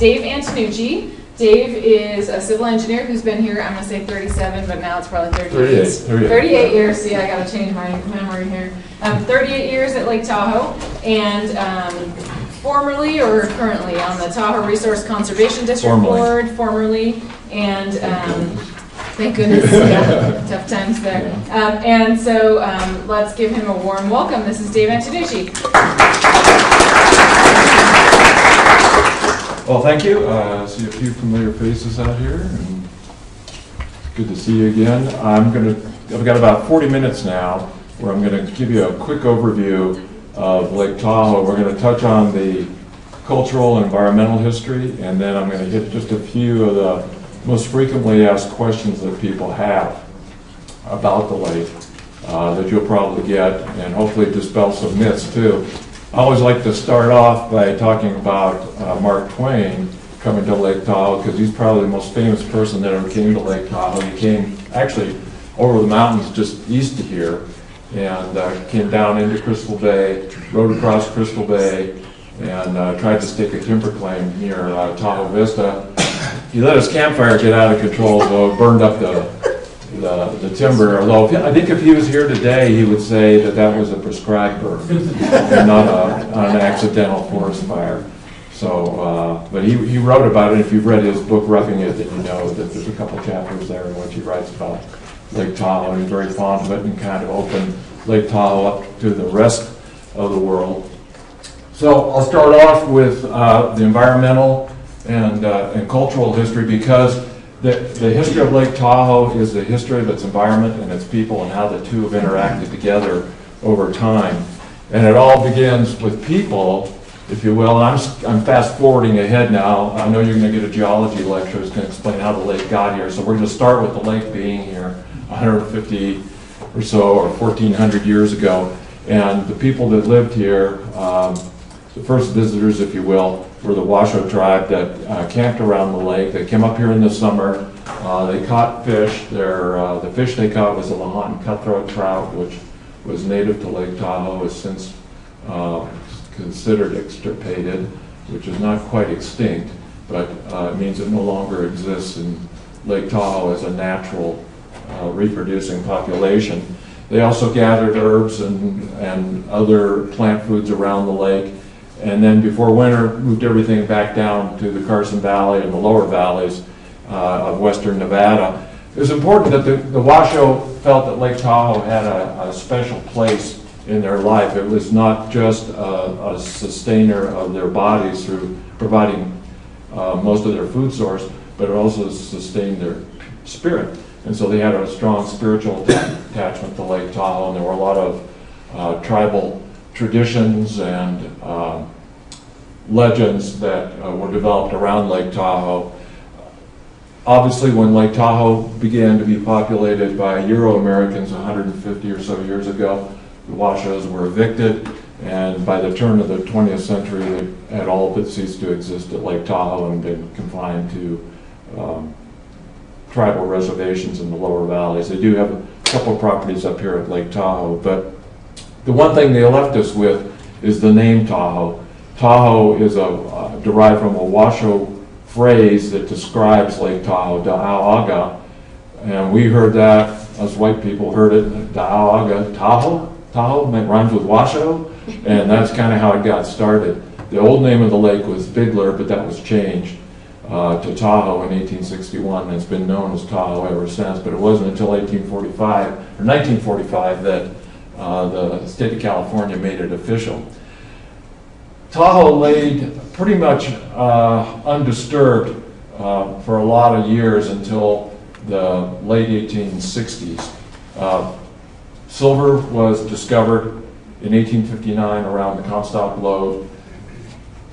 Dave Antonucci. Dave is a civil engineer who's been here, I'm going to say 37, but now it's probably 38. 38 years. See, I got to change my memory here. 38 years at Lake Tahoe, and formerly or currently on the Tahoe Resource Conservation District Board, formerly, and thank goodness, yeah, tough times there. And so let's give him a warm welcome. This is Dave Antonucci. Well, thank you. I see a few familiar faces out here, and good to see you again. I've got about 40 minutes now where I'm going to give you a quick overview of Lake Tahoe. We're going to touch on the cultural and environmental history, and then I'm going to hit just a few of the most frequently asked questions that people have about the lake that you'll probably get, and hopefully dispel some myths too. I always like to start off by talking about Mark Twain coming to Lake Tahoe, because he's probably the most famous person that ever came to Lake Tahoe. He came actually over the mountains just east of here, and came down into Crystal Bay, rode across Crystal Bay, and tried to stake a timber claim near Tahoe Vista. He let his campfire get out of control, so it burned up the timber, although I think if he was here today, he would say that that was a prescribed burn and not an accidental forest fire. So, but he wrote about it. If you've read his book, Roughing It, then you know that there's a couple chapters there in which he writes about Lake Tahoe, and he's very fond of it and kind of opened Lake Tahoe up to the rest of the world. So I'll start off with the environmental and cultural history, because the history of Lake Tahoe is the history of its environment and its people and how the two have interacted together over time. And it all begins with people, if you will. And I'm fast forwarding ahead now. I know you're going to get a geology lecture that's going to explain how the lake got here. So we're going to start with the lake being here 150 or so, or 1,400 years ago. And the people that lived here, the first visitors, if you will, were the Washoe tribe that camped around the lake. They came up here in the summer. They caught fish. The fish they caught was a Lahontan cutthroat trout, which was native to Lake Tahoe, is since considered extirpated, which is not quite extinct, but it means it no longer exists in Lake Tahoe as a natural reproducing population. They also gathered herbs and other plant foods around the lake. And then before winter, moved everything back down to the Carson Valley and the lower valleys of western Nevada. It was important that the Washoe felt that Lake Tahoe had a special place in their life. It was not just a sustainer of their bodies through providing most of their food source, but it also sustained their spirit. And so they had a strong spiritual attachment to Lake Tahoe, and there were a lot of tribal traditions and legends that were developed around Lake Tahoe. Obviously, when Lake Tahoe began to be populated by Euro-Americans 150 or so years ago, the Washoes were evicted, and by the turn of the 20th century, they had all but ceased to exist at Lake Tahoe and been confined to tribal reservations in the lower valleys. They do have a couple of properties up here at Lake Tahoe, but the one thing they left us with is the name Tahoe. Tahoe is derived from a Washoe phrase that describes Lake Tahoe, Da'auga, and we heard that, us white people heard it, Da'auga, Tahoe? Tahoe rhymes with Washoe, and that's kind of how it got started. The old name of the lake was Bigler, but that was changed to Tahoe in 1861, and it's been known as Tahoe ever since, but it wasn't until 1845, or 1945, that the state of California made it official. Tahoe laid pretty much undisturbed for a lot of years until the late 1860s. Silver was discovered in 1859 around the Comstock Lode.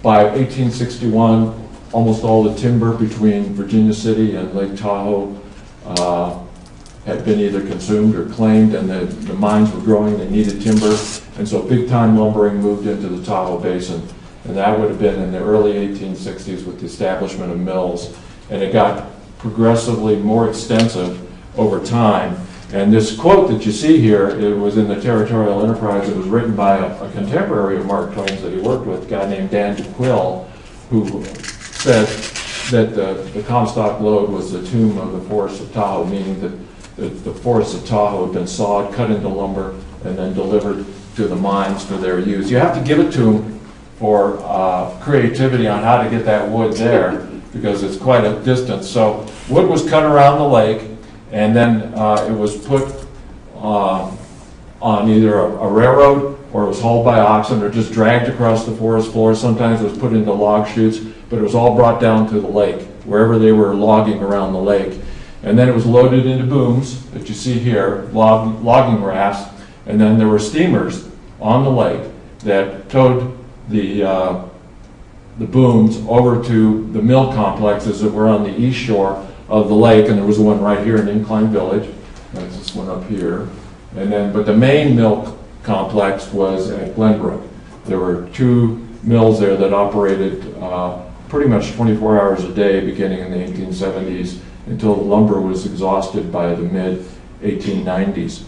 By 1861, almost all the timber between Virginia City and Lake Tahoe had been either consumed or claimed, and the mines were growing, they needed timber, and so big-time lumbering moved into the Tahoe Basin, and that would have been in the early 1860s with the establishment of mills, and it got progressively more extensive over time. And this quote that you see here, it was in the Territorial Enterprise. It was written by a contemporary of Mark Twain's that he worked with, a guy named Dan DeQuille, who said that the Comstock lode was the tomb of the Forest of Tahoe, meaning that the Forest of Tahoe had been sawed, cut into lumber, and then delivered to the mines for their use. You have to give it to them for creativity on how to get that wood there, because it's quite a distance. So wood was cut around the lake, and then it was put on either a railroad, or it was hauled by oxen, or just dragged across the forest floor. Sometimes it was put into log chutes, but it was all brought down to the lake, wherever they were logging around the lake. And then it was loaded into booms that you see here, logging rafts, and then there were steamers on the lake that towed the booms over to the mill complexes that were on the east shore of the lake, and there was one right here in Incline Village. That's this one up here. And then, but the main mill complex was at Glenbrook. There were 2 mills there that operated pretty much 24 hours a day beginning in the 1870s until the lumber was exhausted by the mid-1890s.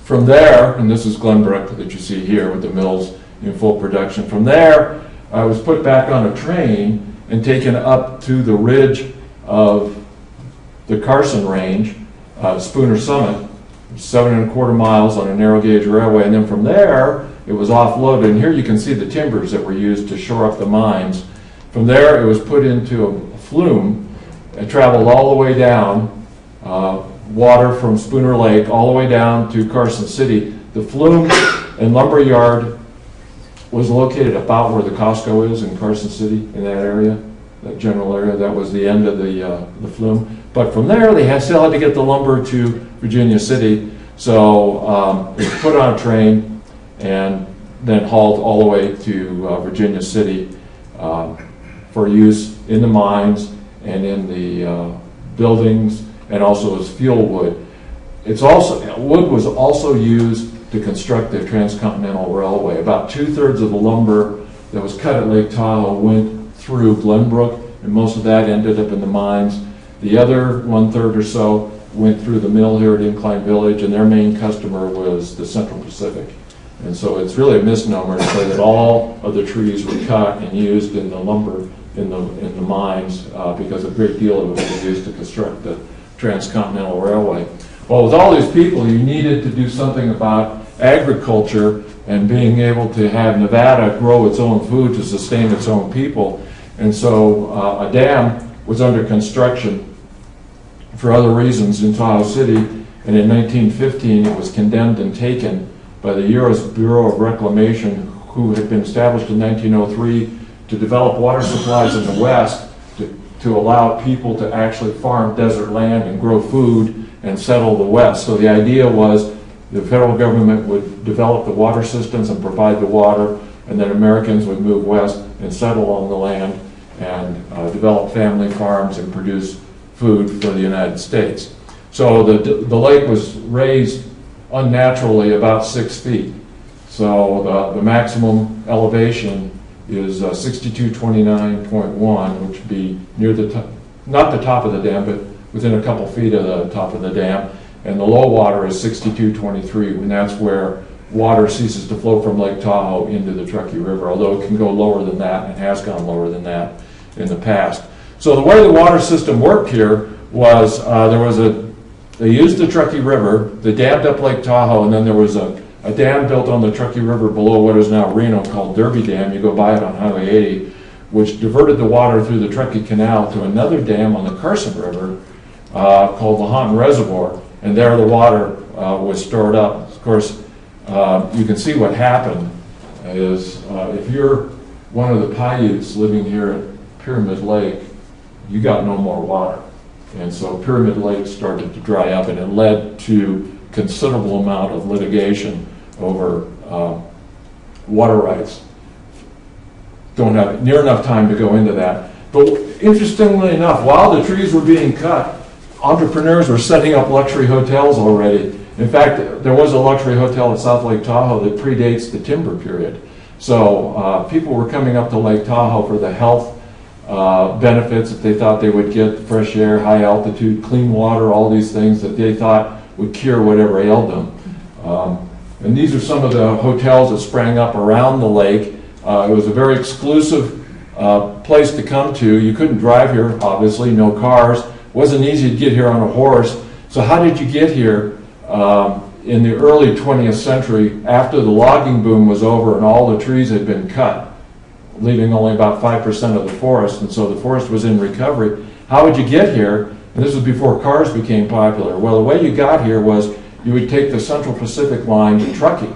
From there, and this is Glenbrook that you see here with the mills in full production. From there, I was put back on a train and taken up to the ridge of the Carson Range, Spooner Summit, 7¼ miles on a narrow gauge railway, and then from there it was offloaded. And here you can see the timbers that were used to shore up the mines. From there it was put into a flume and traveled all the way down, water from Spooner Lake all the way down to Carson City. The flume and lumber yard was located about where the Costco is in Carson City, in that area, that general area. That was the end of the flume. But from there, they still had to get the lumber to Virginia City. So it was put on a train and then hauled all the way to Virginia City for use in the mines and in the buildings, and also as fuel wood. Wood was also used to construct the Transcontinental Railway. About 2/3 of the lumber that was cut at Lake Tahoe went through Glenbrook, and most of that ended up in the mines. The other 1/3 or so went through the mill here at Incline Village, and their main customer was the Central Pacific. And so it's really a misnomer to say that all of the trees were cut and used in the lumber in the mines, because a great deal of it was used to construct the Transcontinental Railway. Well, with all these people, you needed to do something about agriculture and being able to have Nevada grow its own food to sustain its own people. And so a dam was under construction for other reasons in Tahoe City, and in 1915 it was condemned and taken by the U.S. Bureau of Reclamation, who had been established in 1903 to develop water supplies in the West to allow people to actually farm desert land and grow food and settle the West. So the idea was the federal government would develop the water systems and provide the water, and then Americans would move west and settle on the land and develop family farms and produce food for the United States. So the lake was raised unnaturally about 6 feet. So the maximum elevation is 6229.1, which would be near the top, not the top of the dam, but within a couple feet of the top of the dam. And the low water is 6223, and that's where water ceases to flow from Lake Tahoe into the Truckee River, although it can go lower than that and has gone lower than that in the past. So the way the water system worked here was they used the Truckee River, they dammed up Lake Tahoe, and then there was a dam built on the Truckee River below what is now Reno called Derby Dam. You go by it on Highway 80, which diverted the water through the Truckee Canal to another dam on the Carson River called the Houghton Reservoir, and there the water was stored up. Of course, you can see what happened is if you're one of the Paiutes living here at Pyramid Lake, you got no more water. And so Pyramid Lake started to dry up, and it led to considerable amount of litigation over water rights. Don't have near enough time to go into that. But interestingly enough, while the trees were being cut, entrepreneurs were setting up luxury hotels already. In fact, there was a luxury hotel at South Lake Tahoe that predates the timber period. So people were coming up to Lake Tahoe for the health benefits that they thought they would get: fresh air, high altitude, clean water, all these things that they thought would cure whatever ailed them. And these are some of the hotels that sprang up around the lake. It was a very exclusive place to come to. You couldn't drive here, obviously, no cars. Wasn't easy to get here on a horse. So how did you get here in the early 20th century after the logging boom was over and all the trees had been cut, leaving only about 5% of the forest, and so the forest was in recovery? How would you get here? And this was before cars became popular. Well, the way you got here was you would take the Central Pacific line to Truckee.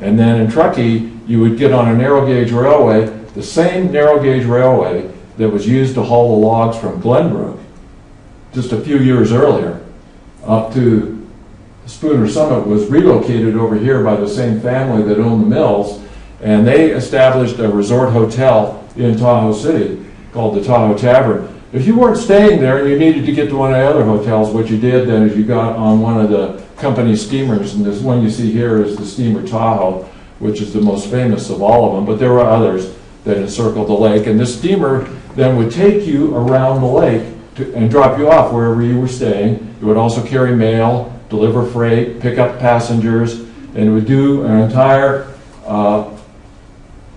And then in Truckee, you would get on a narrow gauge railway, the same narrow gauge railway that was used to haul the logs from Glenbrook just a few years earlier up to Spooner Summit was relocated over here by the same family that owned the mills, and they established a resort hotel in Tahoe City called the Tahoe Tavern. If you weren't staying there and you needed to get to one of the other hotels, what you did then is you got on one of the company steamers, and this one you see here is the steamer Tahoe, which is the most famous of all of them, but there were others that encircled the lake, and this steamer then would take you around the lake and drop you off wherever you were staying. It would also carry mail, deliver freight, pick up passengers, and it would do an entire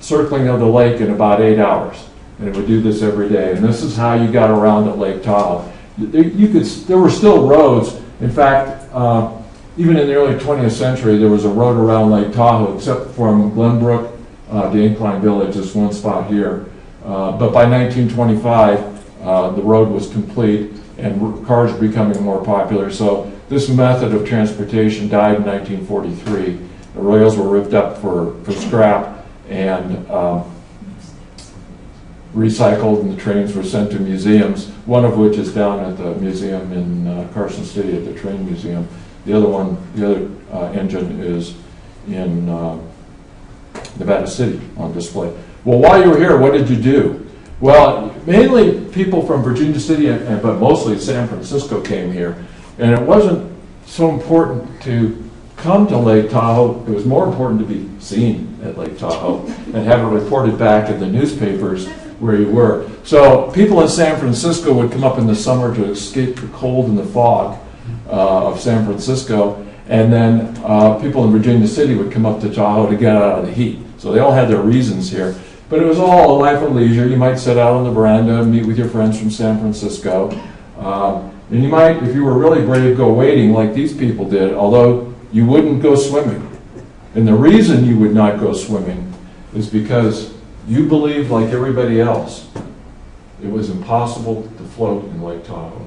circling of the lake in about 8 hours. And it would do this every day. And this is how you got around at Lake Tahoe. There were still roads. In fact, even in the early 20th century, there was a road around Lake Tahoe, except from Glenbrook to Incline Village, this one spot here. But by 1925, the road was complete and cars were becoming more popular. So this method of transportation died in 1943. The rails were ripped up for scrap and recycled, and the trains were sent to museums, one of which is down at the museum in Carson City at the Train Museum. The other engine is in Nevada City on display. Well, while you were here, what did you do? Well, mainly people from Virginia City, but mostly San Francisco came here. And it wasn't so important to come to Lake Tahoe. It was more important to be seen at Lake Tahoe and have it reported back in the newspapers where you were. So people in San Francisco would come up in the summer to escape the cold and the fog of San Francisco, and then people in Virginia City would come up to Tahoe to get out of the heat. So they all had their reasons here. But it was all a life of leisure. You might sit out on the veranda and meet with your friends from San Francisco. And you might, if you were really brave, go wading like these people did, although you wouldn't go swimming. And the reason you would not go swimming is because you believed, like everybody else, it was impossible to float in Lake Tahoe.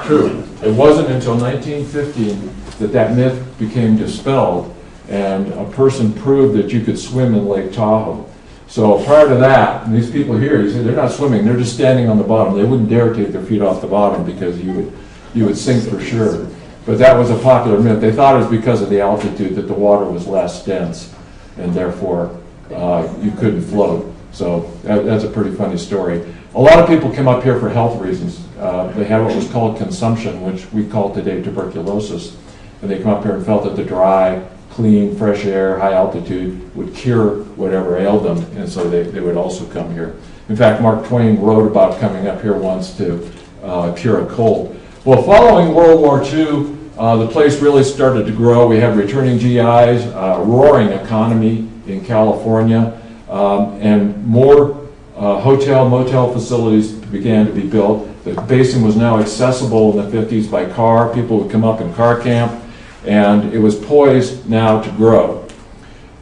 True. It wasn't until 1915 that that myth became dispelled and a person proved that you could swim in Lake Tahoe. So prior to that, and these people here, you say they're not swimming, they're just standing on the bottom. They wouldn't dare take their feet off the bottom because you would sink for sure. But that was a popular myth. They thought it was because of the altitude that the water was less dense and therefore you couldn't float. So that's a pretty funny story. A lot of people come up here for health reasons. They have what was called consumption, which we call today tuberculosis. And they come up here and felt that the dry, clean, fresh air, high altitude would cure whatever ailed them, and so they would also come here. In fact, Mark Twain wrote about coming up here once to cure a cold. Well, following World War II, the place really started to grow. We had returning GIs, a roaring economy in California, and more hotel, motel facilities began to be built. The basin was now accessible in the 50s by car. People would come up and car camp, and it was poised now to grow.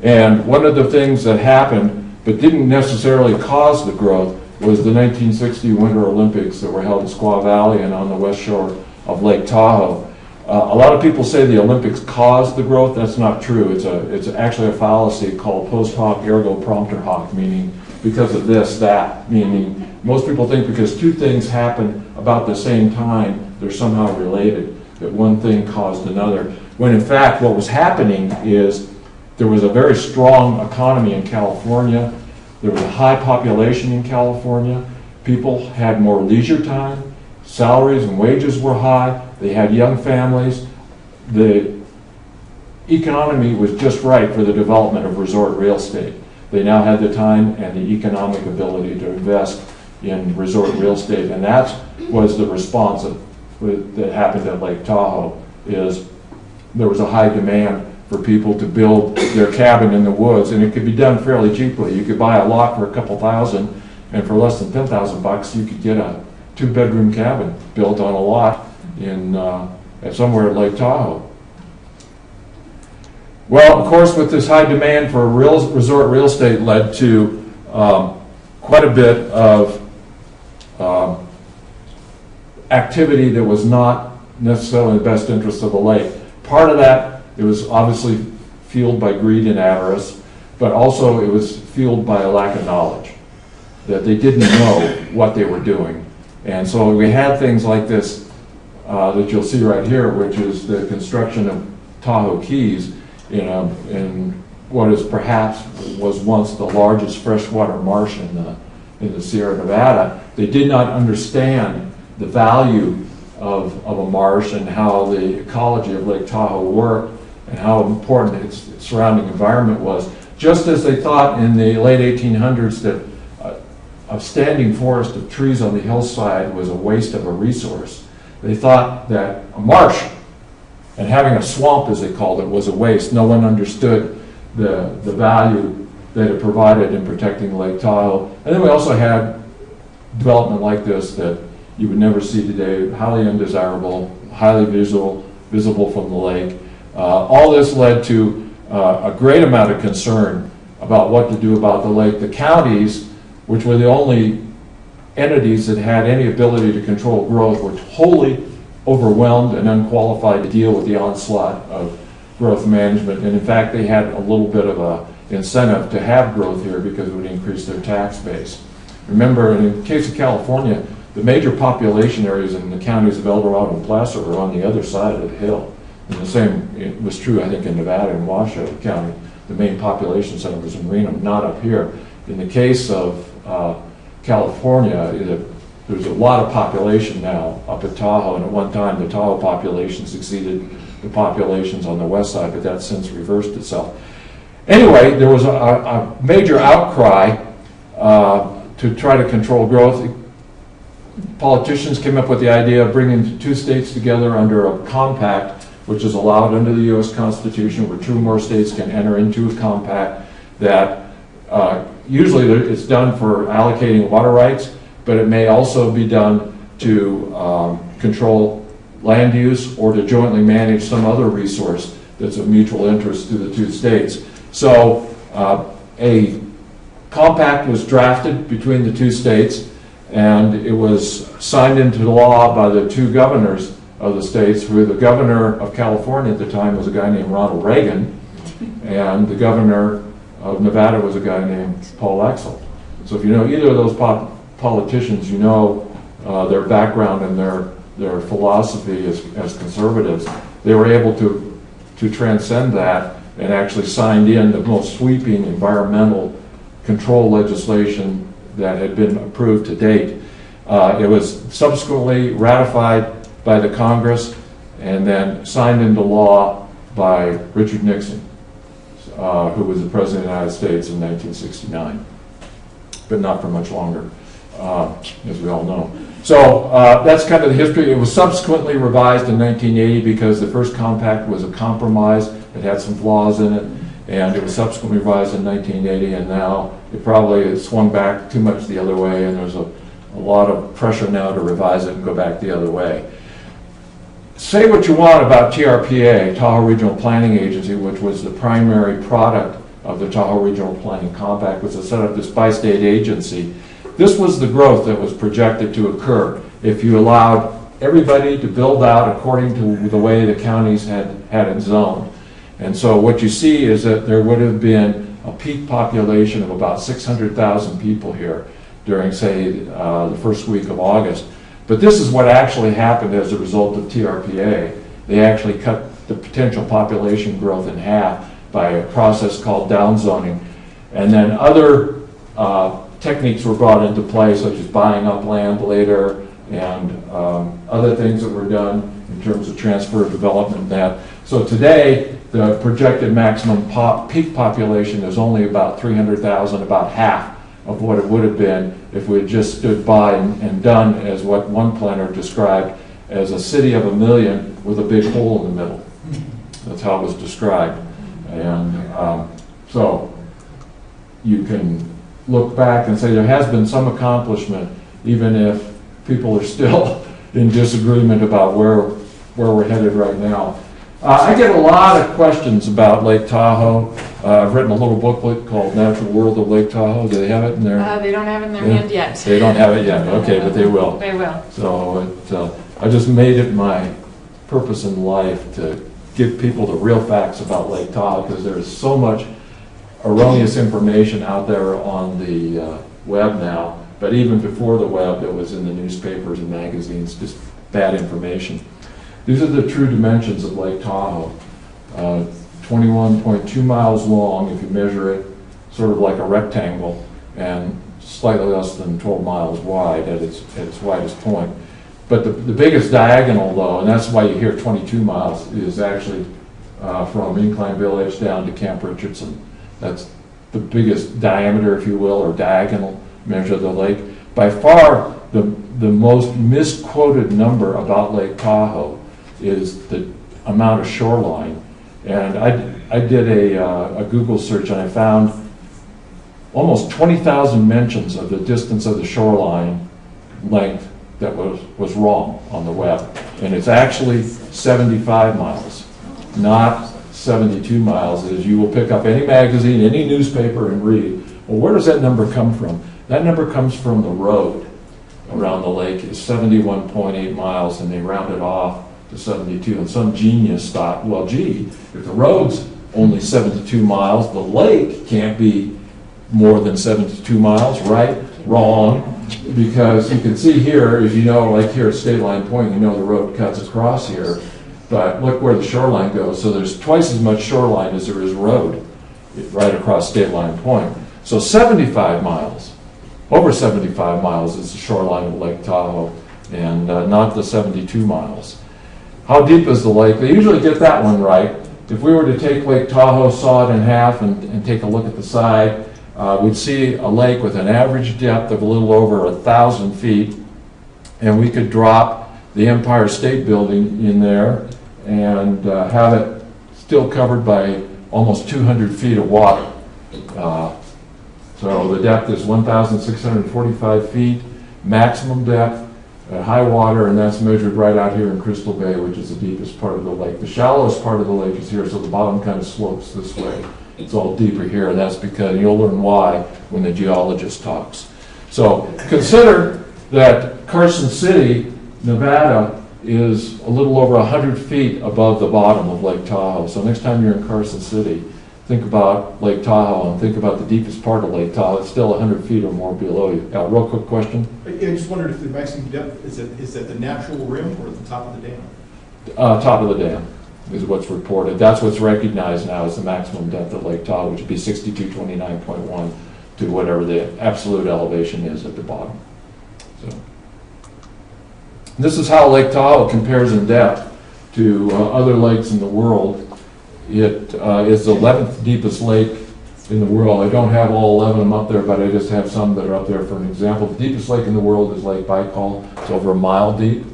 And one of the things that happened, but didn't necessarily cause the growth, was the 1960 Winter Olympics that were held in Squaw Valley and on the west shore of Lake Tahoe. A lot of people say the Olympics caused the growth. That's not true. It's actually a fallacy called post hoc ergo propter hoc, meaning because of this, that, meaning most people think because two things happen about the same time, they're somehow related, that one thing caused another. When in fact what was happening is there was a very strong economy in California. There was a high population in California. People had more leisure time. Salaries and wages were high. They had young families. The economy was just right for the development of resort real estate. They now had the time and the economic ability to invest in resort real estate, and that was the response that happened at Lake Tahoe. Is there was a high demand for people to build their cabin in the woods, and it could be done fairly cheaply. You could buy a lot for a couple thousand, and for less than 10,000 bucks, you could get a 2-bedroom cabin built on a lot in somewhere at Lake Tahoe. Well, of course, with this high demand for resort real estate led to quite a bit of activity that was not necessarily in the best interest of the lake. Part of that, it was obviously fueled by greed and avarice, but also it was fueled by a lack of knowledge, that they didn't know what they were doing. And so we had things like this that you'll see right here, which is the construction of Tahoe Keys in what is perhaps was once the largest freshwater marsh in the Sierra Nevada. They did not understand the value of a marsh and how the ecology of Lake Tahoe worked and how important its surrounding environment was. Just as they thought in the late 1800s that a standing forest of trees on the hillside was a waste of a resource, they thought that a marsh and having a swamp, as they called it, was a waste. No one understood the value that it provided in protecting Lake Tahoe. And then we also had development like this that you would never see today, highly undesirable, highly visible from the lake. All this led to a great amount of concern about what to do about the lake. The counties, which were the only entities that had any ability to control growth, were wholly overwhelmed and unqualified to deal with the onslaught of growth management. And in fact, they had a little bit of an incentive to have growth here because it would increase their tax base. Remember, in the case of California, the major population areas in the counties of El Dorado and Placer were on the other side of the hill. And the same it was true, I think, in Nevada and Washoe County. The main population center was in Reno, not up here. In the case of California, there's a lot of population now up at Tahoe, and at one time the Tahoe populations exceeded the populations on the west side, but that's since reversed itself. Anyway, there was a major outcry to try to control growth. Politicians came up with the idea of bringing the two states together under a compact, which is allowed under the U.S. Constitution, where two more states can enter into a compact that usually it's done for allocating water rights, but it may also be done to control land use or to jointly manage some other resource that's of mutual interest to the two states. So a compact was drafted between the two states, and it was signed into law by the two governors of the states, who the governor of California at the time was a guy named Ronald Reagan, and the governor of Nevada was a guy named Paul Axel. So if you know either of those politicians, you know their background and their philosophy as conservatives. They were able to transcend that and actually signed in the most sweeping environmental control legislation that had been approved to date. It was subsequently ratified by the Congress and then signed into law by Richard Nixon, who was the President of the United States in 1969, but not for much longer, as we all know. So that's kind of the history. It was subsequently revised in 1980 because the first compact was a compromise. It had some flaws in it, and it was subsequently revised in 1980, and now it probably has swung back too much the other way, and there's a lot of pressure now to revise it and go back the other way. Say what you want about TRPA, Tahoe Regional Planning Agency, which was the primary product of the Tahoe Regional Planning Compact, was to set up this bi-state agency. This was the growth that was projected to occur if you allowed everybody to build out according to the way the counties had it zoned. And so what you see is that there would have been a peak population of about 600,000 people here during, say, the first week of August. But this is what actually happened as a result of TRPA. They actually cut the potential population growth in half by a process called downzoning. And then other techniques were brought into play, such as buying up land later and other things that were done in terms of transfer of development net. So today, the projected maximum peak population is only about 300,000, about half of what it would have been if we had just stood by and done as what one planner described as a city of 1 million with a big hole in the middle. That's how it was described. And so you can look back and say there has been some accomplishment, even if people are still in disagreement about where we're headed right now. I get a lot of questions about Lake Tahoe. I've written a little booklet called Natural World of Lake Tahoe. Do they have it in there? They don't have it in their hand yet. They don't have it yet. Okay, but they will. They will. So I just made it my purpose in life to give people the real facts about Lake Tahoe, because there is so much erroneous information out there on the web now. But even before the web, it was in the newspapers and magazines, just bad information. These are the true dimensions of Lake Tahoe. 21.2 miles long if you measure it sort of like a rectangle, and slightly less than 12 miles wide at its widest point. But the biggest diagonal, though, and that's why you hear 22 miles, is actually from Incline Village down to Camp Richardson. That's the biggest diameter, if you will, or diagonal measure of the lake. By far, the most misquoted number about Lake Tahoe is the amount of shoreline. And I did a Google search, and I found almost 20,000 mentions of the distance of the shoreline length that was wrong on the web. And it's actually 75 miles, not 72 miles, as you will pick up any magazine, any newspaper, and read. Well, where does that number come from? That number comes from the road around the lake. Is 71.8 miles, and they round it off to 72. And some genius thought, well, gee, if the road's only 72 miles, the lake can't be more than 72 miles, right? Wrong. Because you can see here, as you know, like here at State Line Point, you know the road cuts across here. But look where the shoreline goes. So there's twice as much shoreline as there is road right across State Line Point. So 75 miles, over 75 miles is the shoreline of Lake Tahoe, and not the 72 miles. How deep is the lake? They usually get that one right. If we were to take Lake Tahoe, saw it in half, and take a look at the side, we'd see a lake with an average depth of a little over 1,000 feet, and we could drop the Empire State Building in there and have it still covered by almost 200 feet of water. So the depth is 1,645 feet, maximum depth at high water, and that's measured right out here in Crystal Bay, which is the deepest part of the lake. The shallowest part of the lake is here, so the bottom kind of slopes this way. It's all deeper here, and that's because you'll learn why when the geologist talks. So consider that Carson City, Nevada, is a little over 100 feet above the bottom of Lake Tahoe. So next time you're in Carson City, think about Lake Tahoe and think about the deepest part of Lake Tahoe. It's still 100 feet or more below you. Real quick question? I just wondered if the maximum depth is at the natural rim or at the top of the dam? Top of the dam is what's reported. That's what's recognized now as the maximum depth of Lake Tahoe, which would be 6229.1 to whatever the absolute elevation is at the bottom. So this is how Lake Tahoe compares in depth to other lakes in the world. It is the 11th deepest lake in the world. I don't have all 11 of them up there, but I just have some that are up there for an example. The deepest lake in the world is Lake Baikal. It's over a mile deep.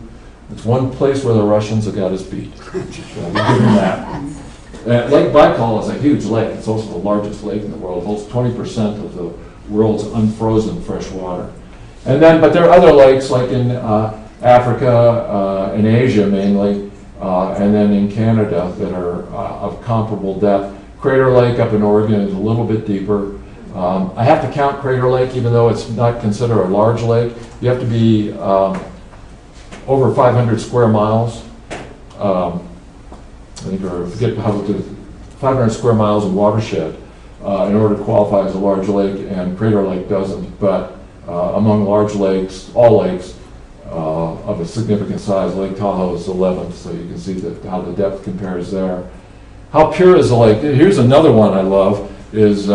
It's one place where the Russians have got us beat. So we give them that. Lake Baikal is a huge lake. It's also the largest lake in the world. It holds 20% of the world's unfrozen fresh water. And then, but there are other lakes like in Africa, in Asia mainly, and then in Canada that are of comparable depth. Crater Lake up in Oregon is a little bit deeper. I have to count Crater Lake, even though it's not considered a large lake. You have to be over 500 square miles. I think, or I forget how to 500 square miles of watershed in order to qualify as a large lake, and Crater Lake doesn't. But among large lakes, all lakes of a significant size, Lake Tahoe is 11th, so you can see how the depth compares there. How pure is the lake? Here's another one I love, is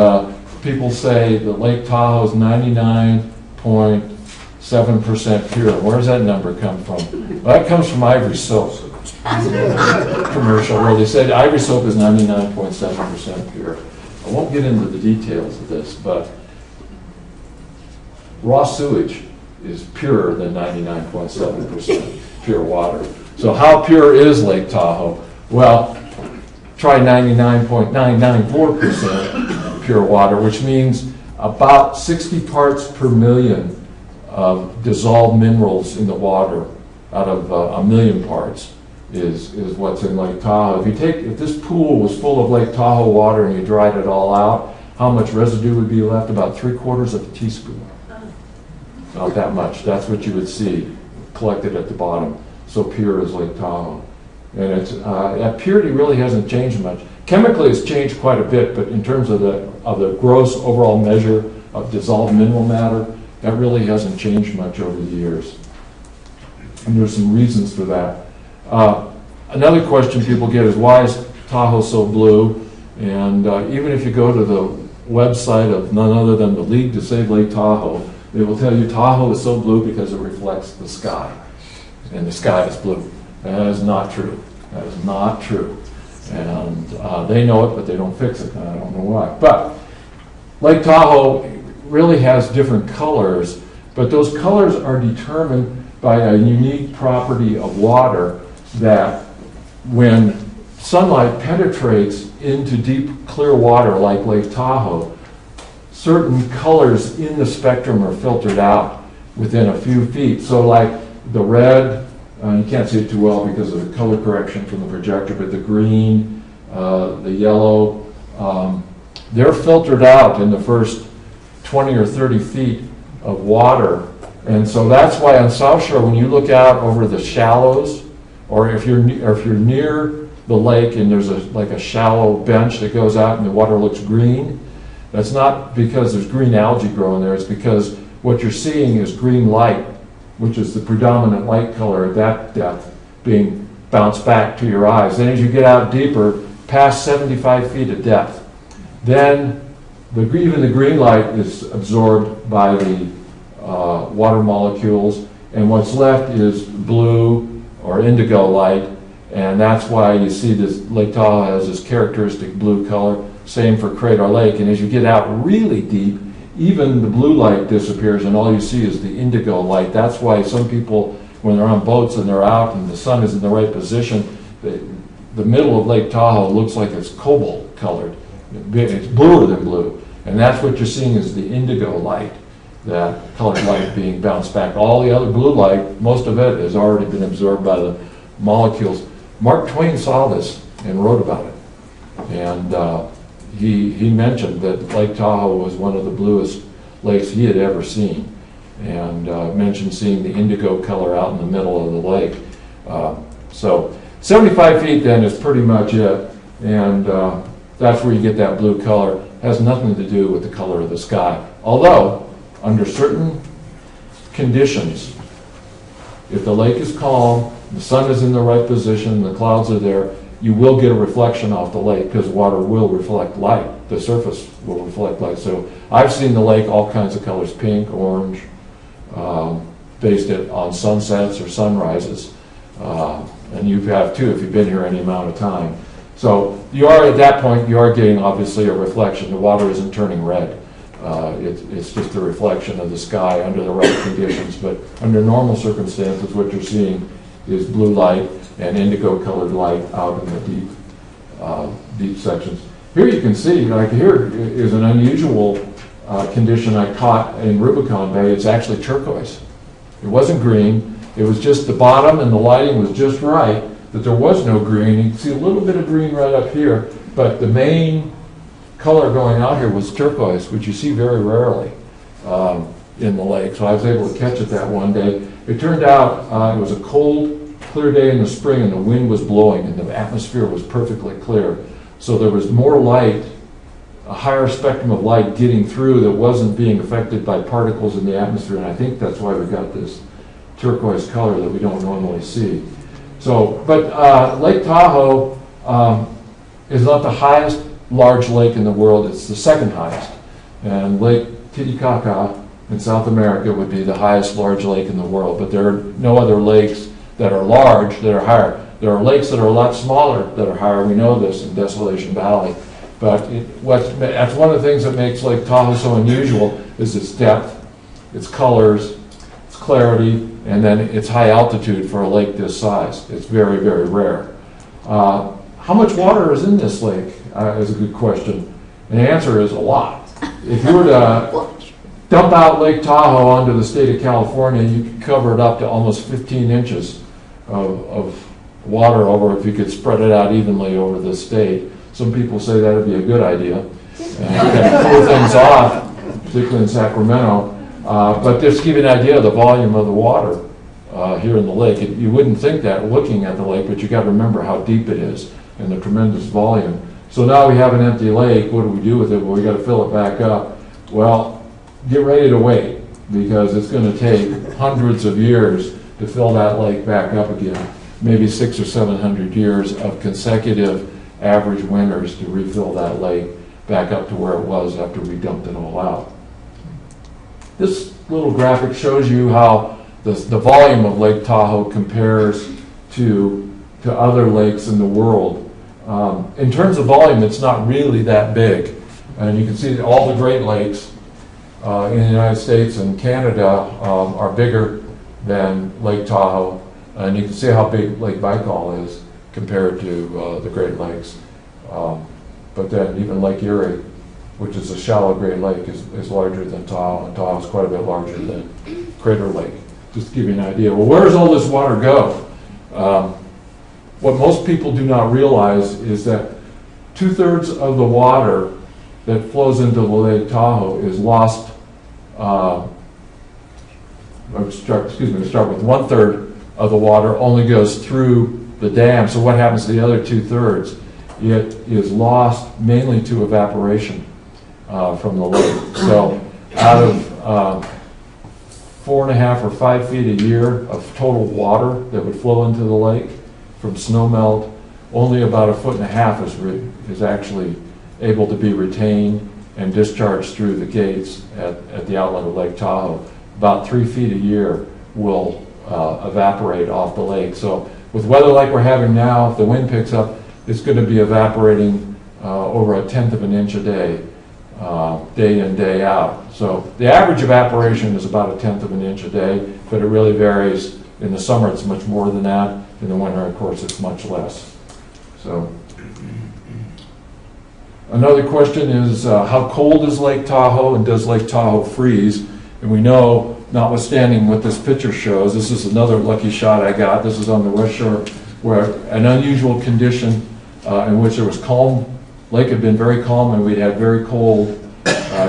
people say that Lake Tahoe is 99.7% pure. Where does that number come from? Well, that comes from Ivory Soap. Commercial where they said Ivory Soap is 99.7% pure. I won't get into the details of this, but raw sewage is purer than 99.7% pure water. So how pure is Lake Tahoe? Well, try 99.994% pure water, which means about 60 parts per million of dissolved minerals in the water out of a million parts is what's in Lake Tahoe. If this pool was full of Lake Tahoe water and you dried it all out, how much residue would be left? About 3/4 of a teaspoon. Not that much. That's what you would see collected at the bottom. So pure is Lake Tahoe. And that purity really hasn't changed much. Chemically, it's changed quite a bit, but in terms of the gross overall measure of dissolved mineral matter, that really hasn't changed much over the years. And there's some reasons for that. Another question people get is, why is Tahoe so blue? And even if you go to the website of none other than the League to Save Lake Tahoe, they will tell you Tahoe is so blue because it reflects the sky. And the sky is blue. That is not true. That is not true. And they know it, but they don't fix it. And I don't know why. But Lake Tahoe really has different colors, but those colors are determined by a unique property of water that when sunlight penetrates into deep, clear water like Lake Tahoe, certain colors in the spectrum are filtered out within a few feet. So like the red, you can't see it too well because of the color correction from the projector, but the green, the yellow, they're filtered out in the first 20 or 30 feet of water. And so that's why on South Shore, when you look out over the shallows, or if you're near the lake and there's like a shallow bench that goes out and the water looks green, that's not because there's green algae growing there. It's because what you're seeing is green light, which is the predominant light color at that depth, being bounced back to your eyes. Then as you get out deeper, past 75 feet of depth, then even the green light is absorbed by the water molecules, and what's left is blue or indigo light, and that's why you see this Lake Tahoe has this characteristic blue color. Same for Crater Lake, and as you get out really deep, even the blue light disappears and all you see is the indigo light. That's why some people, when they're on boats and they're out and the sun is in the right position, the middle of Lake Tahoe looks like it's cobalt colored. It's bluer than blue, and that's what you're seeing is the indigo light, that colored light being bounced back. All the other blue light, most of it has already been absorbed by the molecules. Mark Twain saw this and wrote about it, and he mentioned that Lake Tahoe was one of the bluest lakes he had ever seen, and mentioned seeing the indigo color out in the middle of the lake. So 75 feet then is pretty much it, and that's where you get that blue color. It has nothing to do with the color of the sky, although under certain conditions, if the lake is calm, the sun is in the right position, the clouds are there, you will get a reflection off the lake because water will reflect light. The surface will reflect light. So I've seen the lake all kinds of colors, pink, orange, based on sunsets or sunrises. And you have too if you've been here any amount of time. So you are, at that point, you are getting obviously a reflection. The water isn't turning red. It's just a reflection of the sky under the right conditions. But under normal circumstances, what you're seeing is blue light and indigo colored light out in the deep sections. Here you can see, like here is an unusual condition I caught in Rubicon Bay. It's actually turquoise. It wasn't green. It was just the bottom and the lighting was just right that there was no green. You can see a little bit of green right up here, but the main color going out here was turquoise, which you see very rarely in the lake. So I was able to catch it that one day. It turned out it was a cold, clear day in the spring and the wind was blowing and the atmosphere was perfectly clear. So there was more light, a higher spectrum of light getting through that wasn't being affected by particles in the atmosphere, and I think that's why we got this turquoise color that we don't normally see. So, but Lake Tahoe is not the highest large lake in the world. It's the second highest. And Lake Titicaca in South America would be the highest large lake in the world. But there are no other lakes that are large that are higher. There are lakes that are a lot smaller that are higher. We know this in Desolation Valley. But that's one of the things that makes Lake Tahoe so unusual is its depth, its colors, its clarity, and then its high altitude for a lake this size. It's very, very rare. how much water is in this lake is a good question. And the answer is a lot. If you were to dump out Lake Tahoe onto the state of California, you could cover it up to almost 15 inches of water over if you could spread it out evenly over the state. Some people say that would be a good idea and kind of cool things off, particularly in Sacramento. But just to give you an idea of the volume of the water here in the lake. You wouldn't think that looking at the lake, but you got to remember how deep it is and the tremendous volume. So now we have an empty lake. What do we do with it? Well, we got to fill it back up. Well, get ready to wait, because it's going to take hundreds of years to fill that lake back up again. Maybe 600 or 700 years of consecutive average winters to refill that lake back up to where it was after we dumped it all out. This little graphic shows you how the volume of Lake Tahoe compares to other lakes in the world. In terms of volume, it's not really that big. And you can see that all the Great Lakes in the United States and Canada are bigger than Lake Tahoe. And you can see how big Lake Baikal is compared to the Great Lakes. But then even Lake Erie, which is a shallow Great Lake, is larger than Tahoe, and Tahoe is quite a bit larger than Crater Lake. Just to give you an idea. Well, where does all this water go? What most people do not realize is that 2/3 of the water that flows into the Lake Tahoe is lost. Start with 1/3 of the water only goes through the dam. So what happens to the other 2/3? It is lost mainly to evaporation from the lake. So out of 4.5 or 5 feet a year of total water that would flow into the lake from snowmelt, only about 1.5 feet is actually able to be retained and discharged through the gates at the outlet of Lake Tahoe. About 3 feet a year will evaporate off the lake. So with weather like we're having now, if the wind picks up, it's going to be evaporating over 1/10 of an inch a day, day in, day out. So the average evaporation is about 1/10 of an inch a day, but it really varies. In the summer, it's much more than that. In the winter, of course, it's much less. So another question is, how cold is Lake Tahoe, and does Lake Tahoe freeze? And we know, notwithstanding what this picture shows, this is another lucky shot I got. This is on the west shore, where an unusual condition in which there was calm. Lake had been very calm, and we'd had very cold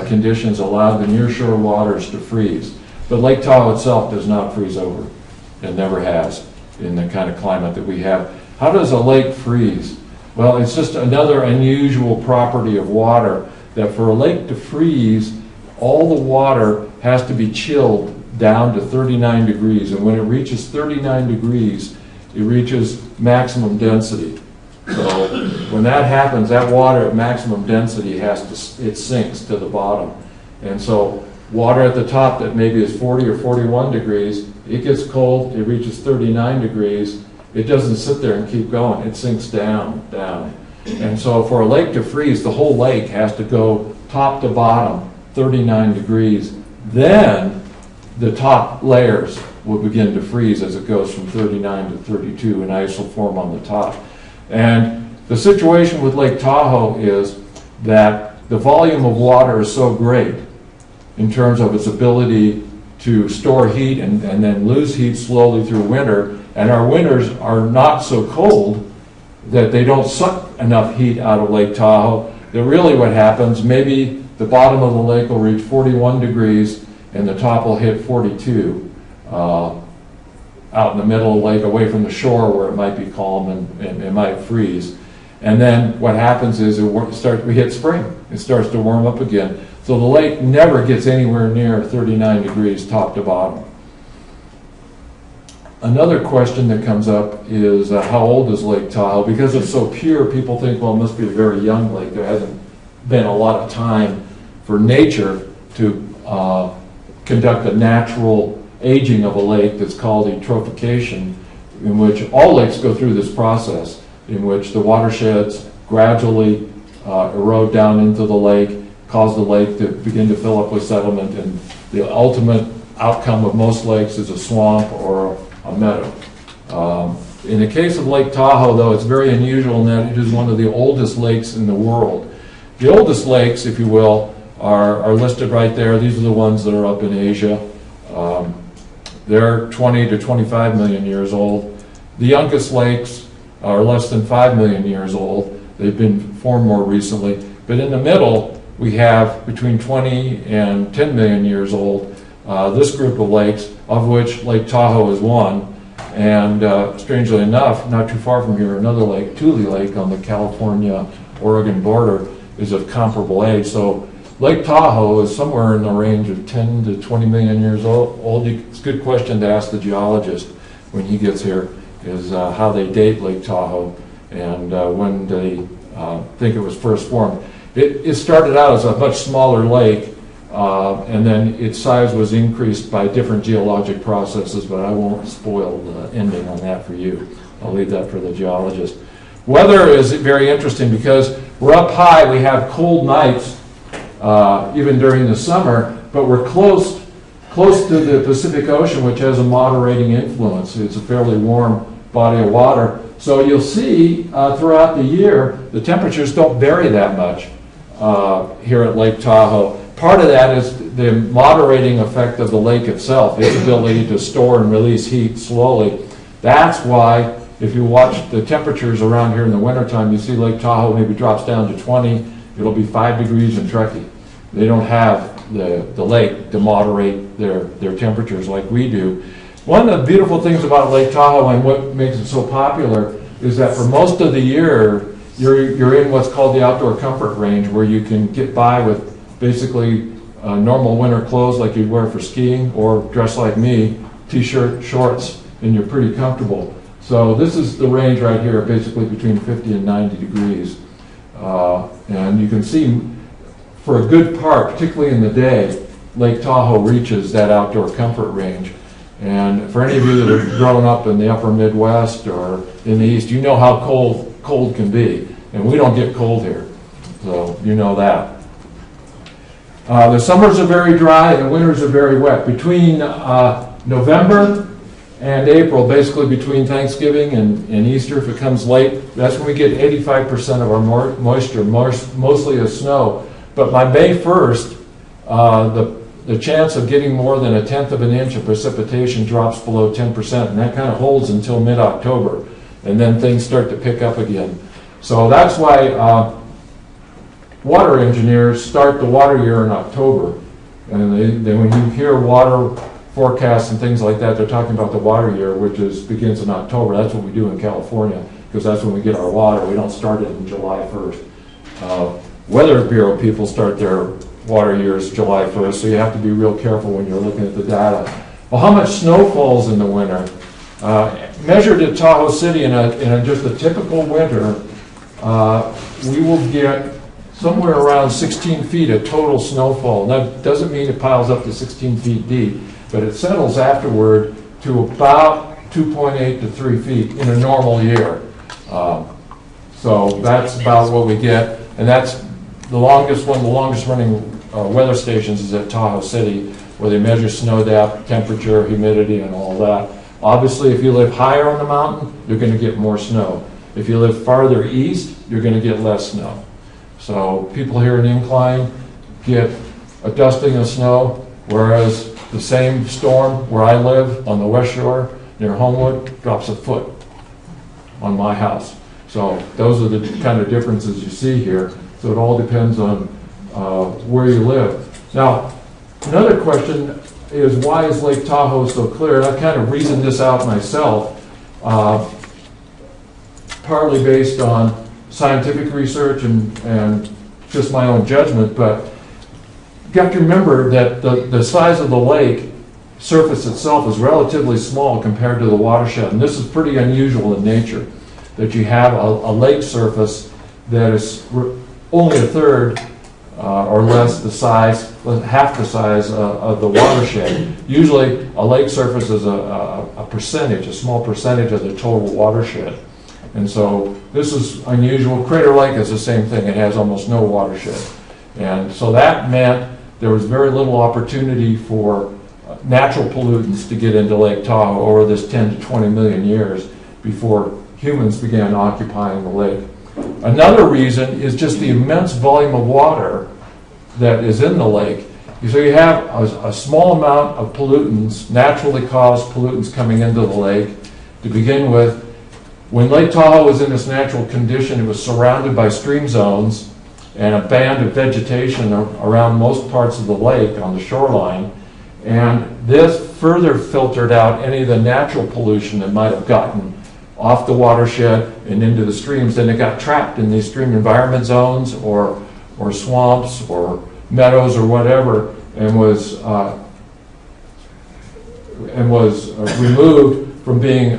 conditions allowed the nearshore waters to freeze. But Lake Tahoe itself does not freeze over. It never has in the kind of climate that we have. How does a lake freeze? Well, it's just another unusual property of water, that for a lake to freeze, all the water has to be chilled down to 39 degrees. And when it reaches 39 degrees, it reaches maximum density. So when that happens, that water at maximum density it sinks to the bottom. And so water at the top that maybe is 40 or 41 degrees, it gets cold, it reaches 39 degrees, it doesn't sit there and keep going, it sinks down. And so for a lake to freeze, the whole lake has to go top to bottom, 39 degrees. Then the top layers will begin to freeze as it goes from 39 to 32, and ice will form on the top. And the situation with Lake Tahoe is that the volume of water is so great in terms of its ability to store heat and then lose heat slowly through winter, and our winters are not so cold that they don't suck enough heat out of Lake Tahoe, that really what happens, maybe the bottom of the lake will reach 41 degrees and the top will hit 42 out in the middle of the lake, away from the shore where it might be calm and it might freeze. And then what happens is we hit spring. It starts to warm up again. So the lake never gets anywhere near 39 degrees top to bottom. Another question that comes up is how old is Lake Tahoe? Because it's so pure, people think, well, it must be a very young lake. There hasn't been a lot of time for nature to conduct a natural aging of a lake that's called eutrophication, in which all lakes go through this process, in which the watersheds gradually erode down into the lake, cause the lake to begin to fill up with sediment, and the ultimate outcome of most lakes is a swamp or a meadow. In the case of Lake Tahoe, though, it's very unusual in that it is one of the oldest lakes in the world. The oldest lakes, if you will, are listed right there. These are the ones that are up in Asia. They're 20 to 25 million years old. The youngest lakes are less than 5 million years old. They've been formed more recently. But in the middle, we have between 20 and 10 million years old, this group of lakes, of which Lake Tahoe is one. And strangely enough, not too far from here, another lake, Tule Lake on the California-Oregon border, is of comparable age. So Lake Tahoe is somewhere in the range of 10 to 20 million years old. It's a good question to ask the geologist when he gets here, is how they date Lake Tahoe and when they think it was first formed. It started out as a much smaller lake, and then its size was increased by different geologic processes, but I won't spoil the ending on that for you. I'll leave that for the geologist. Weather is very interesting because we're up high, we have cold nights, even during the summer, but we're close to the Pacific Ocean, which has a moderating influence. It's a fairly warm body of water. So you'll see throughout the year, the temperatures don't vary that much here at Lake Tahoe. Part of that is the moderating effect of the lake itself, its ability to store and release heat slowly. That's why, if you watch the temperatures around here in the wintertime, you see Lake Tahoe maybe drops down to 20. It'll be 5 degrees in Truckee. They don't have the lake to moderate their temperatures like we do. One of the beautiful things about Lake Tahoe and what makes it so popular is that for most of the year, you're in what's called the outdoor comfort range, where you can get by with basically normal winter clothes like you'd wear for skiing, or dress like me, t-shirt, shorts, and you're pretty comfortable. So this is the range right here, basically between 50 and 90 degrees. And you can see for a good part, particularly in the day, Lake Tahoe reaches that outdoor comfort range. And for any of you that have grown up in the upper Midwest or in the East, you know how cold can be. And we don't get cold here, so you know that. The summers are very dry and the winters are very wet. Between November and April, basically between Thanksgiving and Easter, if it comes late, that's when we get 85% of our moisture, mostly as snow. But by May 1st, the chance of getting more than 1/10 of an inch of precipitation drops below 10%, and that kind of holds until mid-October, and then things start to pick up again. So that's why water engineers start the water year in October. And they when you hear water forecasts and things like that, they're talking about the water year, which begins in October. That's what we do in California, because that's when we get our water. We don't start it in July 1st. Weather Bureau people start their water years July 1st, so you have to be real careful when you're looking at the data. Well, how much snow falls in the winter? Measured at Tahoe City in just a typical winter, we will get somewhere around 16 feet of total snowfall. That doesn't mean it piles up to 16 feet deep, but it settles afterward to about 2.8 to 3 feet in a normal year. So that's about what we get, and that's the longest one. The longest running weather stations is at Tahoe City, where they measure snow depth, temperature, humidity, and all that. Obviously, if you live higher on the mountain, you're going to get more snow. If you live farther east, you're going to get less snow. So people here in Incline get a dusting of snow, whereas the same storm where I live on the West Shore near Homewood drops a foot on my house. So those are the kind of differences you see here. So it all depends on where you live. Now, another question is, why is Lake Tahoe so clear? And I've kind of reasoned this out myself, partly based on scientific research and just my own judgment, but you have to remember that the size of the lake surface itself is relatively small compared to the watershed, and this is pretty unusual in nature, that you have a lake surface that is only a third or less the size, half the size of the watershed. Usually a lake surface is a percentage, a small percentage of the total watershed. And so this is unusual. Crater Lake is the same thing. It has almost no watershed. And so that meant there was very little opportunity for natural pollutants to get into Lake Tahoe over this 10 to 20 million years, before humans began occupying the lake. Another reason is just the immense volume of water that is in the lake. So you have a small amount of pollutants, naturally caused pollutants coming into the lake to begin with. When Lake Tahoe was in its natural condition, it was surrounded by stream zones and a band of vegetation around most parts of the lake on the shoreline. And this further filtered out any of the natural pollution that might have gotten off the watershed and into the streams. Then it got trapped in these stream environment zones or swamps or meadows or whatever, and was removed from being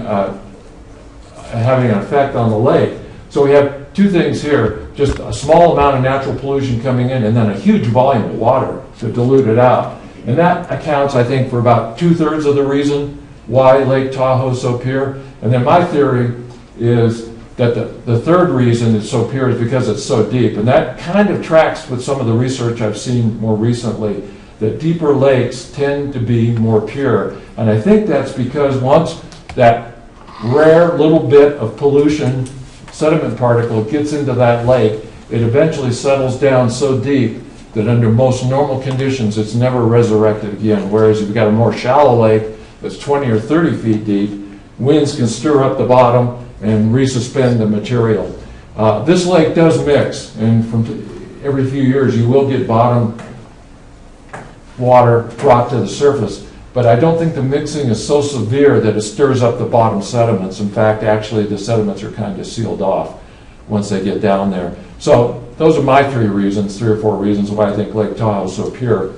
having an effect on the lake. So we have two things here: just a small amount of natural pollution coming in, and then a huge volume of water to dilute it out. And that accounts, I think, for about 2/3 of the reason why Lake Tahoe is so pure. And then my theory is that the third reason it's so pure is because it's so deep. And that kind of tracks with some of the research I've seen more recently, that deeper lakes tend to be more pure. And I think that's because once that rare little bit of pollution, sediment particle, gets into that lake, it eventually settles down so deep that under most normal conditions it's never resurrected again. Whereas if you've got a more shallow lake that's 20 or 30 feet deep, winds can stir up the bottom and resuspend the material. This lake does mix, and from every few years you will get bottom water brought to the surface. But I don't think the mixing is so severe that it stirs up the bottom sediments. In fact, actually the sediments are kind of sealed off once they get down there. So those are my three or four reasons why I think Lake Tahoe is so pure.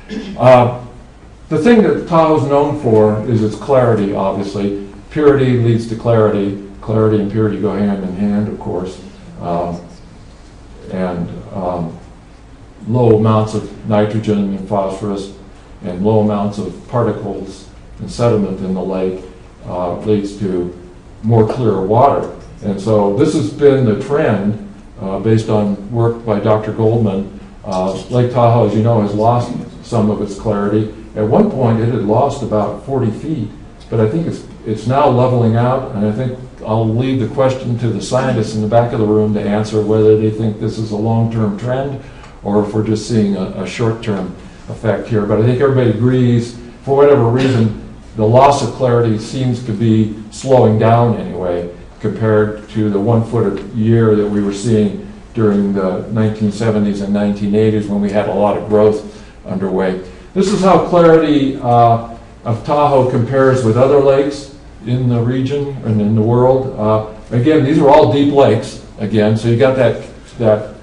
The thing that Tahoe is known for is its clarity, obviously. Purity leads to clarity. Clarity and purity go hand in hand, of course. Low amounts of nitrogen and phosphorus and low amounts of particles and sediment in the lake leads to more clear water. And so this has been the trend based on work by Dr. Goldman. Lake Tahoe, as you know, has lost some of its clarity. At one point, it had lost about 40 feet, but I think it's now leveling out, and I think I'll leave the question to the scientists in the back of the room to answer whether they think this is a long-term trend or if we're just seeing a short-term effect here. But I think everybody agrees, for whatever reason, the loss of clarity seems to be slowing down anyway, compared to the 1 foot a year that we were seeing during the 1970s and 1980s when we had a lot of growth underway. This is how clarity of Tahoe compares with other lakes in the region and in the world. Again, these are all deep lakes, again, so you got that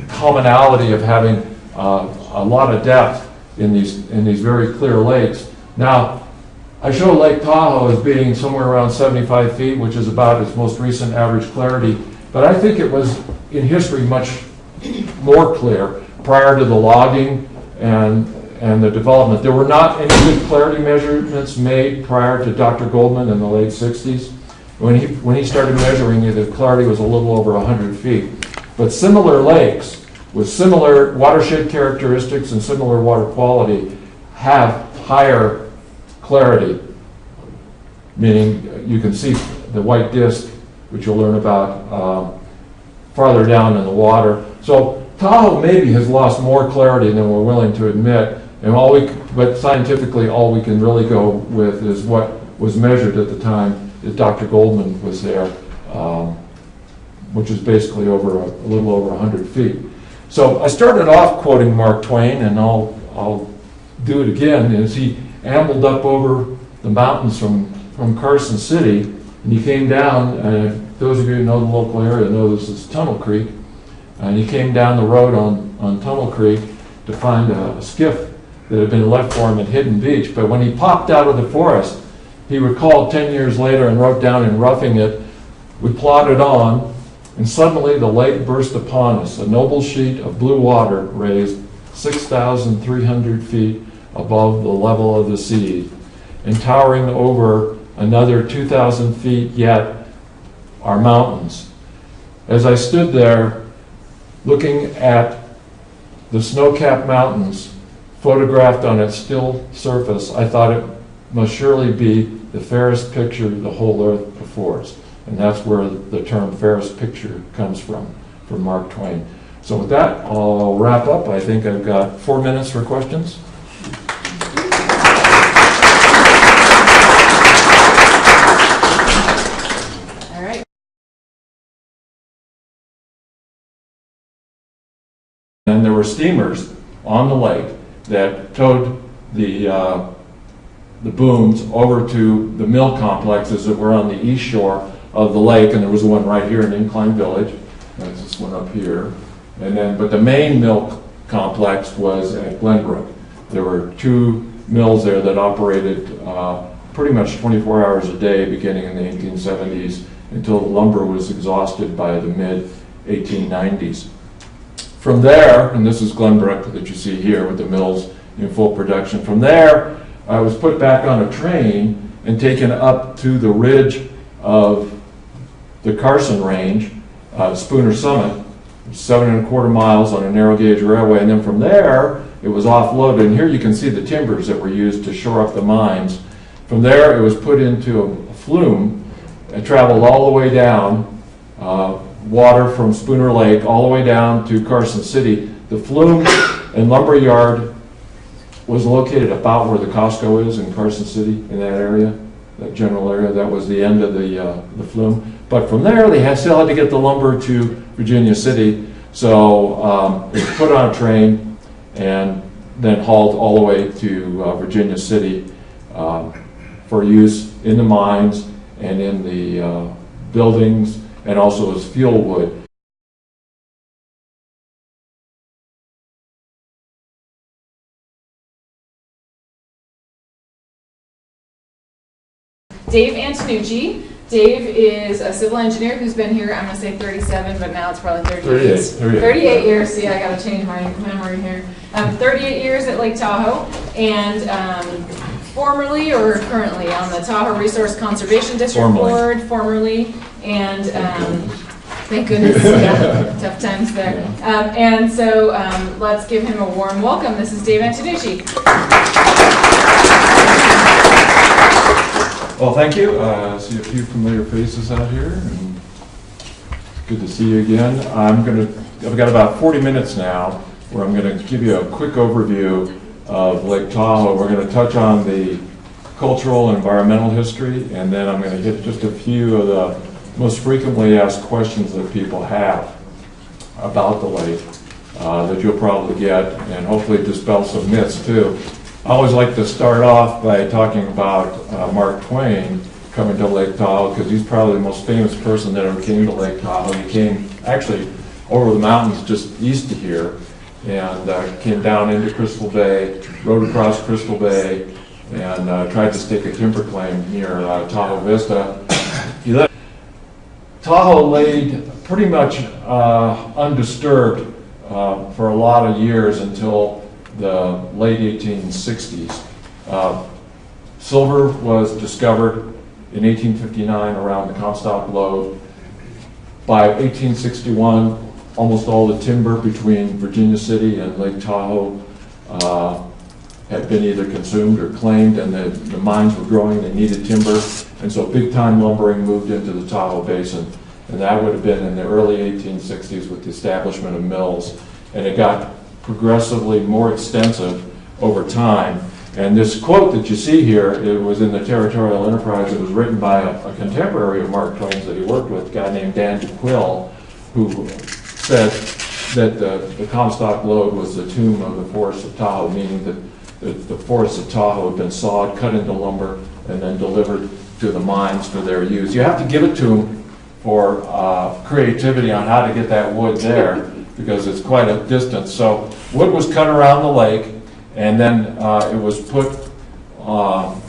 commonality of having a lot of depth in these very clear lakes. Now, I show Lake Tahoe as being somewhere around 75 feet, which is about its most recent average clarity, but I think it was in history much more clear prior to the logging and the development. There were not any good clarity measurements made prior to Dr. Goldman in the late 60s. When he started measuring it, the clarity was a little over 100 feet. But similar lakes with similar watershed characteristics and similar water quality have higher clarity, meaning you can see the white disk, which you'll learn about farther down in the water. So Tahoe maybe has lost more clarity than we're willing to admit, but scientifically all we can really go with is what was measured at the time that Dr. Goldman was there, which is basically a little over 100 feet. So I started off quoting Mark Twain, and I'll do it again, as he ambled up over the mountains from Carson City, and he came down, those of you who know the local area know this is Tunnel Creek, and he came down the road on Tunnel Creek to find a skiff that had been left for him at Hidden Beach. But when he popped out of the forest, he recalled 10 years later and wrote down in Roughing It, "We plodded on, and suddenly the lake burst upon us. A noble sheet of blue water raised 6,300 feet above the level of the sea, and towering over another 2,000 feet yet are mountains. As I stood there looking at the snow-capped mountains photographed on its still surface, I thought it must surely be the fairest picture the whole earth affords. And that's where the term fairest picture comes from Mark Twain. So with that, I'll wrap up. I think I've got 4 minutes for questions. All right. And there were steamers on the lake that towed the booms over to the mill complexes that were on the east shore of the lake, and there was one right here in Incline Village. That's this one up here. And then, but the main mill complex was at Glenbrook. There were 2 mills there that operated pretty much 24 hours a day beginning in the 1870s until the lumber was exhausted by the mid-1890s. From there, and this is Glenbrook that you see here with the mills in full production. From there, I was put back on a train and taken up to the ridge of the Carson Range, Spooner Summit, 7¼ miles on a narrow gauge railway, and then from there it was offloaded, and here you can see the timbers that were used to shore up the mines. From there it was put into a flume and traveled all the way down, water from Spooner Lake all the way down to Carson City. The flume and lumber yard was located about where the Costco is in Carson City, in that area, that general area. That was the end of the flume. But from there, they still had to get the lumber to Virginia City. So it was put on a train and then hauled all the way to Virginia City for use in the mines and in the buildings, and also as fuel wood. Dave Antonucci. Dave is a civil engineer who's been here, I'm going to say 37, but now it's probably 38. 38 years. See, I got to change my memory here. 38 years at Lake Tahoe, and formerly or currently on the Tahoe Resource Conservation District Board, formerly, and thank goodness, yeah, tough times there. And so let's give him a warm welcome. This is Dave Antonucci. Well, thank you. I see a few familiar faces out here, and good to see you again. I've got about 40 minutes now where I'm going to give you a quick overview of Lake Tahoe. We're going to touch on the cultural and environmental history, and then I'm going to hit just a few of the most frequently asked questions that people have about the lake that you'll probably get, and hopefully dispel some myths too. I always like to start off by talking about Mark Twain coming to Lake Tahoe, because he's probably the most famous person that ever came to Lake Tahoe. He came actually over the mountains just east of here, and came down into Crystal Bay, rode across Crystal Bay, and tried to stake a timber claim near Tahoe Vista. Tahoe laid pretty much undisturbed for a lot of years until the late 1860s. Silver was discovered in 1859 around the Comstock Lode. By 1861, almost all the timber between Virginia City and Lake Tahoe had been either consumed or claimed, and the mines were growing, they needed timber, and so big-time lumbering moved into the Tahoe Basin. And that would have been in the early 1860s with the establishment of mills, and it got progressively more extensive over time. And this quote that you see here, it was in the Territorial Enterprise. It was written by a contemporary of Mark Twain's that he worked with, a guy named Dan DeQuille, who said that the Comstock Lode was the tomb of the forests of Tahoe, meaning that the forests of Tahoe had been sawed, cut into lumber, and then delivered to the mines for their use. You have to give it to them for creativity on how to get that wood there, because it's quite a distance. So wood was cut around the lake, and then it was put on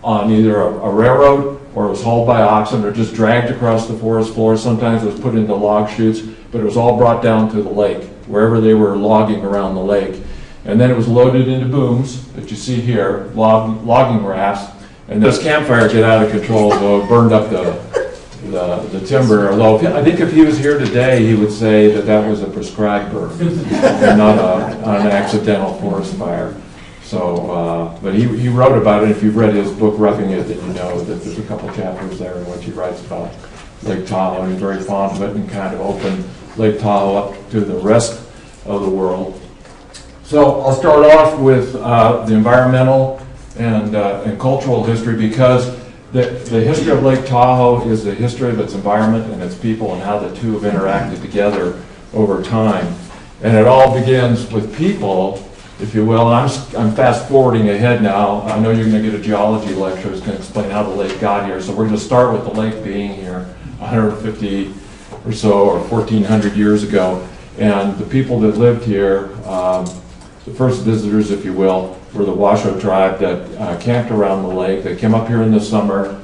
either a railroad, or it was hauled by oxen, or just dragged across the forest floor. Sometimes it was put into log chutes, but it was all brought down to the lake, wherever they were logging around the lake. And then it was loaded into booms that you see here, logging rafts, and this campfire get out of control, so it burned up the timber. Although I think if he was here today, he would say that was a prescribed burn and not an accidental forest fire. So, but he wrote about it. If you've read his book, Roughing It, then you know that there's a couple chapters there in which he writes about Lake Tahoe, and he's very fond of it and kind of opened Lake Tahoe up to the rest of the world. So I'll start off with the environmental and cultural history, because the history of Lake Tahoe is the history of its environment and its people and how the two have interacted together over time. And it all begins with people, if you will. And I'm fast forwarding ahead now. I know you're going to get a geology lecture that's going to explain how the lake got here. So we're going to start with the lake being here 150 or so, or 1,400 years ago. And the people that lived here, the first visitors, if you will, were the Washoe tribe that camped around the lake. They came up here in the summer.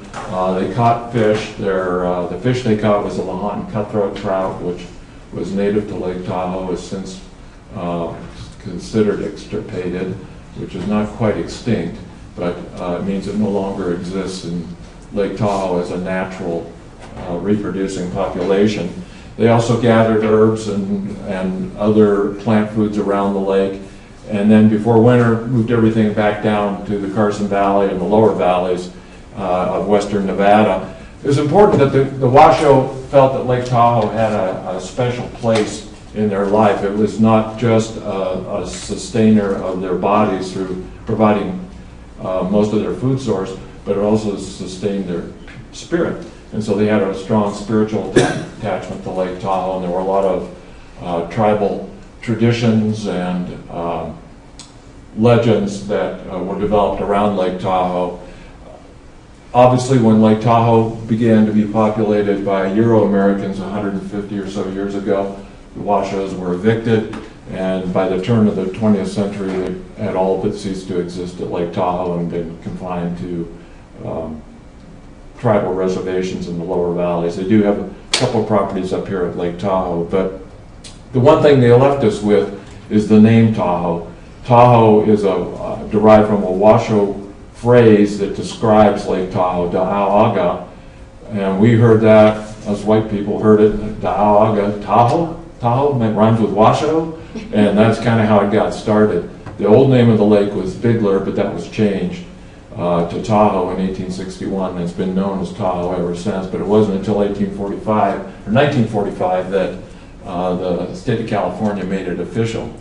They caught fish. The fish they caught was the Lahontan cutthroat trout, which was native to Lake Tahoe, is since considered extirpated, which is not quite extinct, but it means it no longer exists in Lake Tahoe as a natural reproducing population. They also gathered herbs and other plant foods around the lake, and then before winter moved everything back down to the Carson Valley and the lower valleys of western Nevada. It was important that the Washoe felt that Lake Tahoe had a special place in their life. It was not just a sustainer of their bodies through providing most of their food source, but it also sustained their spirit. And so they had a strong spiritual attachment to Lake Tahoe, and there were a lot of tribal traditions and legends that were developed around Lake Tahoe. Obviously, when Lake Tahoe began to be populated by Euro-Americans 150 or so years ago, the Washoes were evicted, and by the turn of the 20th century, they had all but ceased to exist at Lake Tahoe and been confined to tribal reservations in the lower valleys. They do have a couple of properties up here at Lake Tahoe, but the one thing they left us with is the name Tahoe. Tahoe is derived from a Washoe phrase that describes Lake Tahoe, Da'auaga, and we heard that, as white people heard it, Da'auaga, Tahoe? Tahoe rhymes with Washoe, and that's kind of how it got started. The old name of the lake was Bigler, but that was changed to Tahoe in 1861, and it's been known as Tahoe ever since, but it wasn't until 1945 that the state of California made it official.